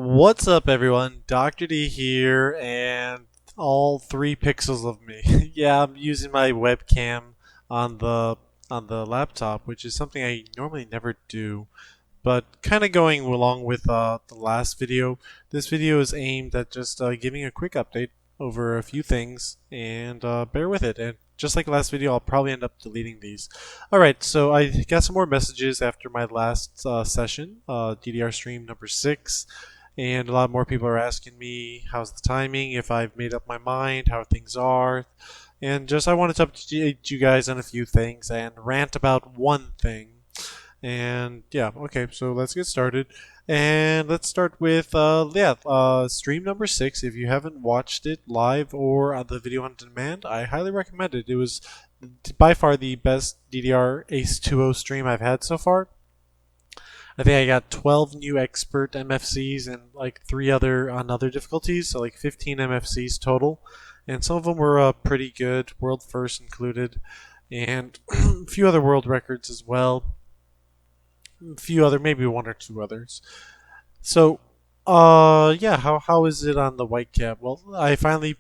What's up, everyone? Dr. D here, and all 3 pixels of me. Yeah, I'm using my webcam on the laptop, which is something I normally never do. But kind of going along with the last video, this video is aimed at just giving a quick update over a few things, and bear with it. And just like the last video, I'll probably end up deleting these. Alright, so I got some more messages after my last session, DDR stream number 6. And a lot more people are asking me how's the timing, if I've made up my mind, how things are. And just I wanted to update you guys on a few things and rant about one thing. And yeah, okay, so let's get started. And let's start with stream number 6. If you haven't watched it live or on the video on demand, I highly recommend it. It was by far the best DDR Ace 2.0 stream I've had so far. I think I got 12 new expert MFCs and like 3 other on other difficulties, so like 15 MFCs total. And some of them were pretty good, world first included, and a few other world records as well. A few other, maybe 1 or 2 others. So, yeah, how is it on the white cap? Well, I finally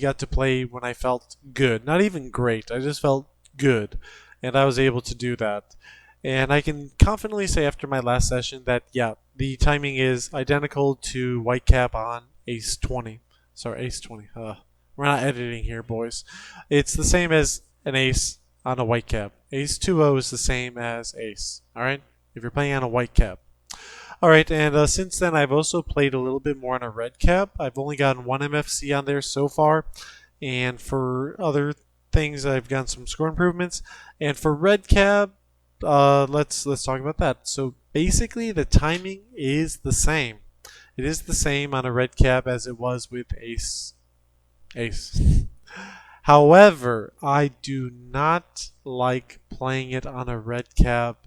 got to play when I felt good. Not even great, I just felt good, and I was able to do that. And I can confidently say after my last session that, yeah, the timing is identical to white cap on Ace 20. Sorry, Ace 20. We're not editing here, boys. It's the same as an Ace on a white cap. Ace 2.0 is the same as Ace, alright? If you're playing on a white cap. Alright, and since then I've also played a little bit more on a red cap. I've only gotten 1 MFC on there so far. And for other things, I've gotten some score improvements. And for red cap, let's talk about that. So basically the timing is the same. It is the same on a red cap as it was with Ace. However, I do not like playing it on a red cap,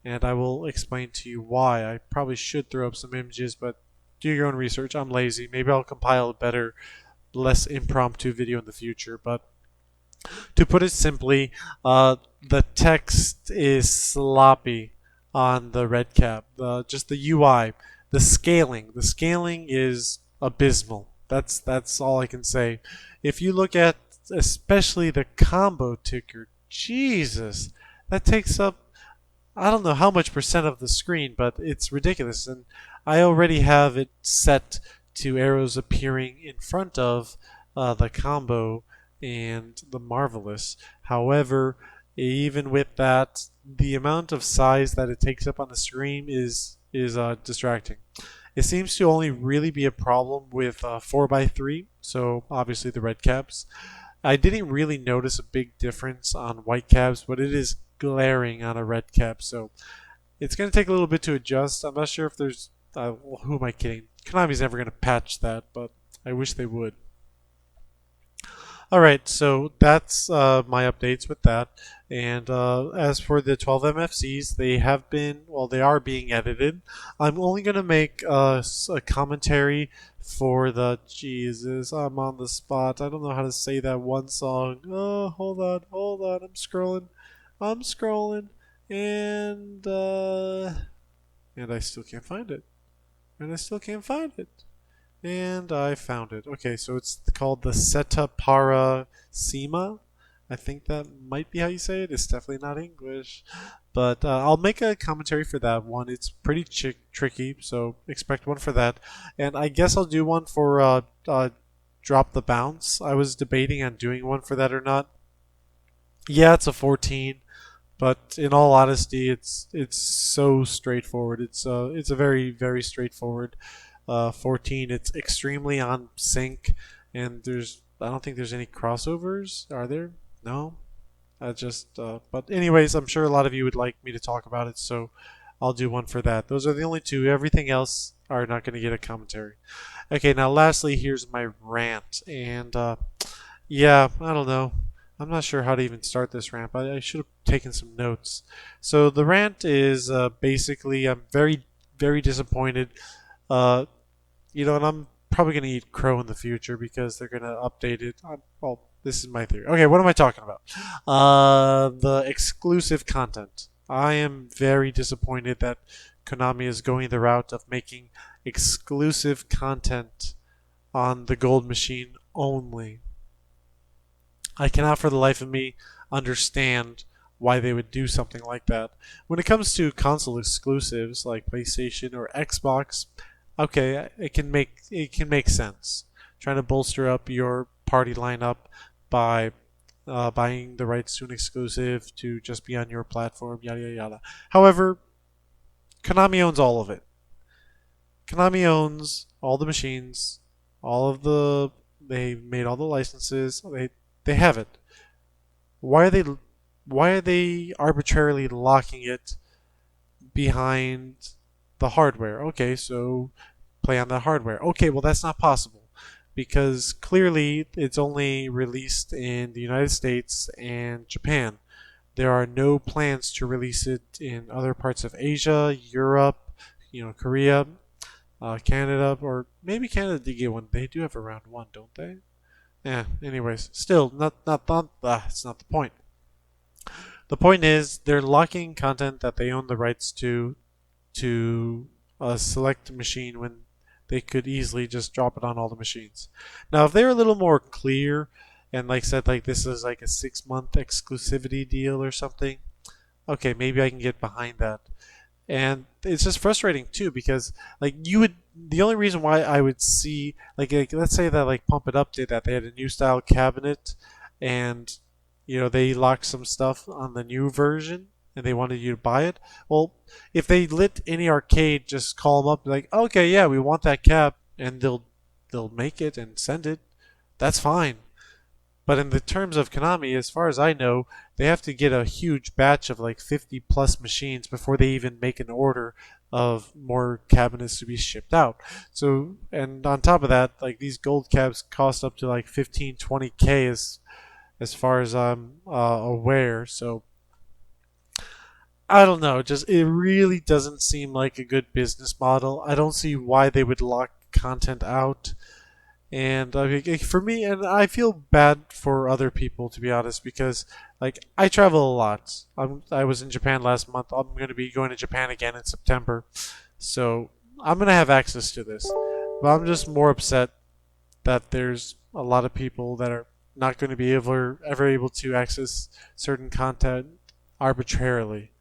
and I will explain to you why. I probably should throw up some images, but do your own research. I'm lazy. Maybe I'll compile a better, less impromptu video in the future, but to put it simply, the text is sloppy on the red cap. Just the UI, the scaling is abysmal. That's all I can say. If you look at especially the combo ticker, Jesus, that takes up I don't know how much percent of the screen, but it's ridiculous. And I already have it set to arrows appearing in front of the combo and the marvelous. However, even with that, the amount of size that it takes up on the screen is distracting. It seems to only really be a problem with 4x3, so obviously the red caps. I didn't really notice a big difference on white caps, but it is glaring on a red cap, so it's going to take a little bit to adjust. I'm not sure if there's who am I kidding? Konami's never going to patch that, but I wish they would. Alright, so that's my updates with that. And as for the 12 MFCs, they are being edited. I'm only going to make a commentary for the... Jesus, I'm on the spot. I don't know how to say that one song. Oh, hold on, I'm scrolling. And I still can't find it. And I found it. Okay, so it's called the Seta Para Sima. I think that might be how you say it. It's definitely not English. But I'll make a commentary for that one. It's pretty tricky, so expect one for that. And I guess I'll do one for Drop the Bounce. I was debating on doing one for that or not. Yeah, it's a 14. But in all honesty, it's so straightforward. It's a very, very straightforward 14. It's extremely on sync, and I don't think there's any crossovers. Are there? No. But anyways, I'm sure a lot of you would like me to talk about it, so I'll do one for that. Those are the only 2. Everything else are not going to get a commentary. Okay, now lastly, here's my rant, and yeah, I don't know. I'm not sure how to even start this rant, but I should have taken some notes. So the rant is basically I'm very, very disappointed. And I'm probably going to eat crow in the future because they're going to update it. Well, this is my theory. Okay, what am I talking about? The exclusive content. I am very disappointed that Konami is going the route of making exclusive content on the gold machine only. I cannot for the life of me understand why they would do something like that. When it comes to console exclusives like PlayStation or Xbox, okay, it can make sense. Trying to bolster up your party lineup by buying the rights to an exclusive to just be on your platform, yada yada yada. However, Konami owns all of it. Konami owns all the machines, all of the they made all the licenses. They have it. Why are they arbitrarily locking it behind the hardware? Okay, so play on the hardware. Okay, well that's not possible because clearly it's only released in the United States and Japan. There are no plans to release it in other parts of Asia, Europe, Korea, Canada, or maybe Canada did get one. They do have a round one, don't they? Yeah. Anyways, still that's not the point. The point is they're locking content that they own the rights to a select machine when they could easily just drop it on all the machines. Now, if they're a little more clear and like said like this is like a 6-month exclusivity deal or something, okay, maybe I can get behind that. And it's just frustrating too because like the only reason why I would see like let's say that like Pump It Up did that, they had a new style cabinet and they locked some stuff on the new version and they wanted you to buy it. Well, if they let any arcade just call them up like, okay, yeah, we want that cab, and they'll make it and send it, that's fine. But in the terms of Konami, as far as I know, they have to get a huge batch of like 50 plus machines before they even make an order of more cabinets to be shipped out. So, and on top of that, like these gold cabs cost up to like 15, 20K as far as I'm aware. So, I don't know. Just it really doesn't seem like a good business model. I don't see why they would lock content out. And for me, and I feel bad for other people to be honest, because like I travel a lot. I was in Japan last month. I'm going to be going to Japan again in September, so I'm going to have access to this. But I'm just more upset that there's a lot of people that are not going to be ever able to access certain content arbitrarily.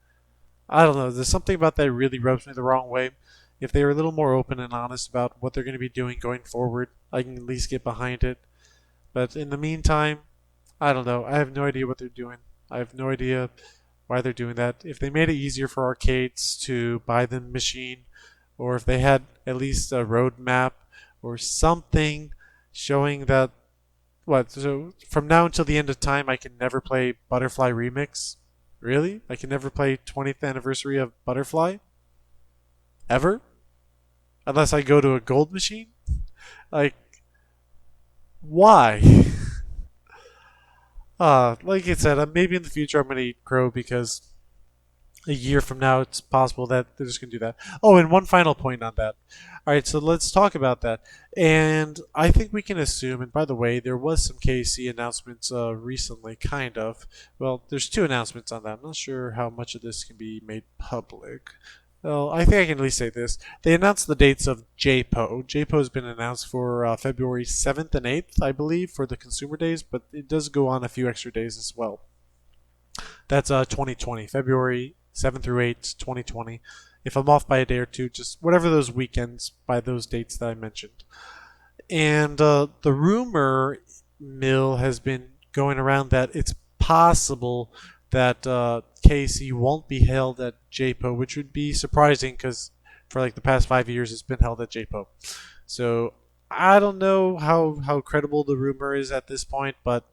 I don't know. There's something about that really rubs me the wrong way. If they were a little more open and honest about what they're going to be doing going forward, I can at least get behind it. But in the meantime, I don't know. I have no idea what they're doing. I have no idea why they're doing that. If they made it easier for arcades to buy the machine, or if they had at least a roadmap or something showing that, so from now until the end of time, I can never play Butterfly Remix? Really? I can never play 20th anniversary of Butterfly? Ever? Unless I go to a gold machine? Like, why? Like I said, maybe in the future I'm going to eat crow because a year from now it's possible that they're just going to do that. Oh, and one final point on that. Alright, so let's talk about that. And I think we can assume, and by the way, there was some KC announcements recently, kind of. Well, there's 2 announcements on that. I'm not sure how much of this can be made public. Well, I think I can at least say this. They announced the dates of JPO. JPO has been announced for February 7th and 8th, I believe, for the consumer days, but it does go on a few extra days as well. That's 2020, February 7th through 8th, 2020. If I'm off by a day or two, just whatever those weekends by those dates that I mentioned. And the rumor mill has been going around that it's possible that KC won't be held at JPO, which would be surprising because for like the past 5 years it's been held at JPO. So I don't know how credible the rumor is at this point, but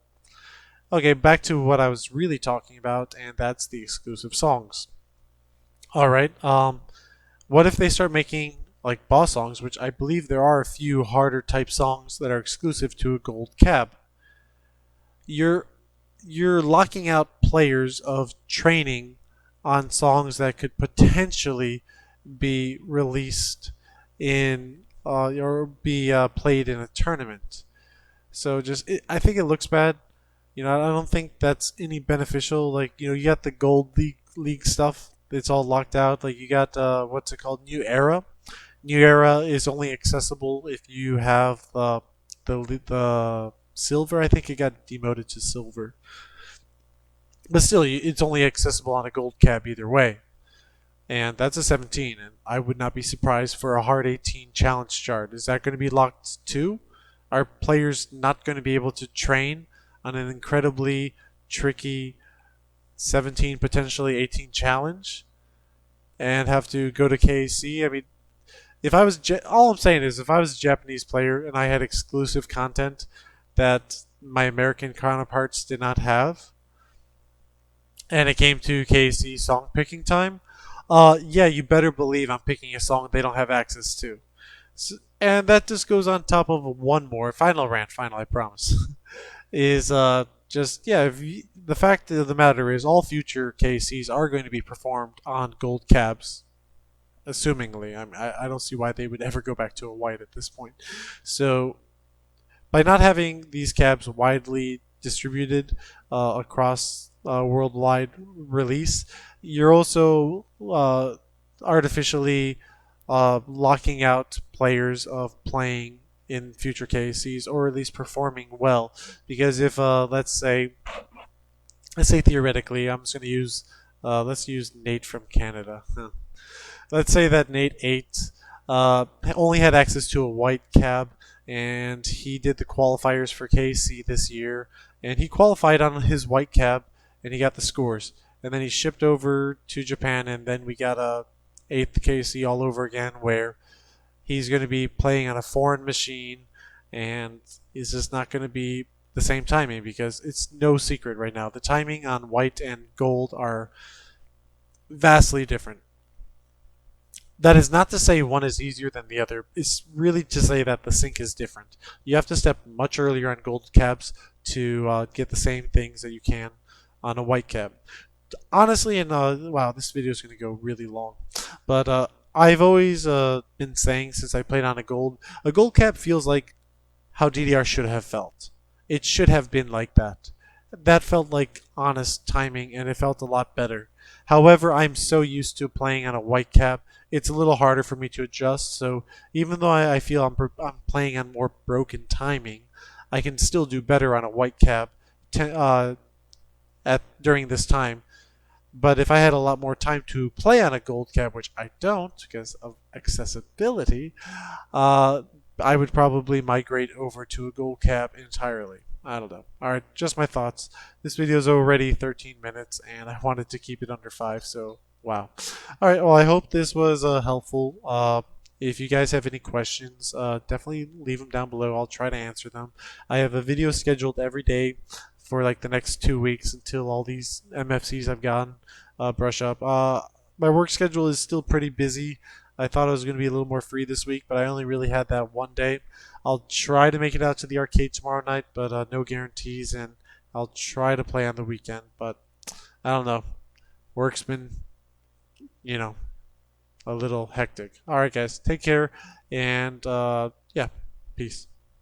okay, back to what I was really talking about, and that's the exclusive songs. Alright, what if they start making like boss songs, which I believe there are a few harder type songs that are exclusive to a gold cab? You're locking out players of training on songs that could potentially be released in or be played in a tournament. So I think it looks bad. I don't think that's any beneficial. Like, you got the gold league stuff. It's all locked out. Like you got what's it called? New Era. New Era is only accessible if you have the silver. I think it got demoted to silver, but still, it's only accessible on a gold cab either way. And that's a 17. And I would not be surprised for a hard 18 challenge chart. Is that going to be locked too? Are players not going to be able to train on an incredibly tricky 17, potentially 18 challenge and have to go to KC? I mean, if I was all I'm saying is if I was a Japanese player and I had exclusive content that my American counterparts did not have, and it came to KC song picking time, yeah, you better believe I'm picking a song they don't have access to. So, and that just goes on top of one more final rant. Final, I promise. Is just yeah. The fact of the matter is, all future KCs are going to be performed on gold cabs. Assumingly, I don't see why they would ever go back to a white at this point. So by not having these cabs widely distributed across worldwide release, you're also artificially locking out players of playing in future KCs or at least performing well. Because if let's say theoretically, I'm just going to use let's use Nate from Canada. Let's say that Nate 8 only had access to a white cab, and he did the qualifiers for KC this year, and he qualified on his white cab, and he got the scores. And then he shipped over to Japan, and then we got a 8th KC all over again, where he's going to be playing on a foreign machine, and it's just not going to be the same timing because it's no secret right now. The timing on white and gold are vastly different. That is not to say one is easier than the other. It's really to say that the sync is different. You have to step much earlier on gold cabs to get the same things that you can on a white cab. Honestly, and wow, this video is going to go really long, but I've always been saying since I played on a gold cab feels like how DDR should have felt. It should have been like that. That felt like honest timing, and it felt a lot better. However, I'm so used to playing on a white cab, it's a little harder for me to adjust. So even though I feel I'm playing on more broken timing, I can still do better on a white cab during this time. But if I had a lot more time to play on a gold cab, which I don't because of accessibility, I would probably migrate over to a gold cab entirely. I don't know. Alright, just my thoughts. This video is already 13 minutes, and I wanted to keep it under 5, so wow. Alright, well, I hope this was helpful. If you guys have any questions, definitely leave them down below. I'll try to answer them. I have a video scheduled every day for like the next 2 weeks until all these MFCs I've gotten brush up. My work schedule is still pretty busy. I thought I was going to be a little more free this week, but I only really had that one day. I'll try to make it out to the arcade tomorrow night, but no guarantees, and I'll try to play on the weekend, but I don't know. Work's been, you know, a little hectic. Alright guys, take care, and yeah, peace.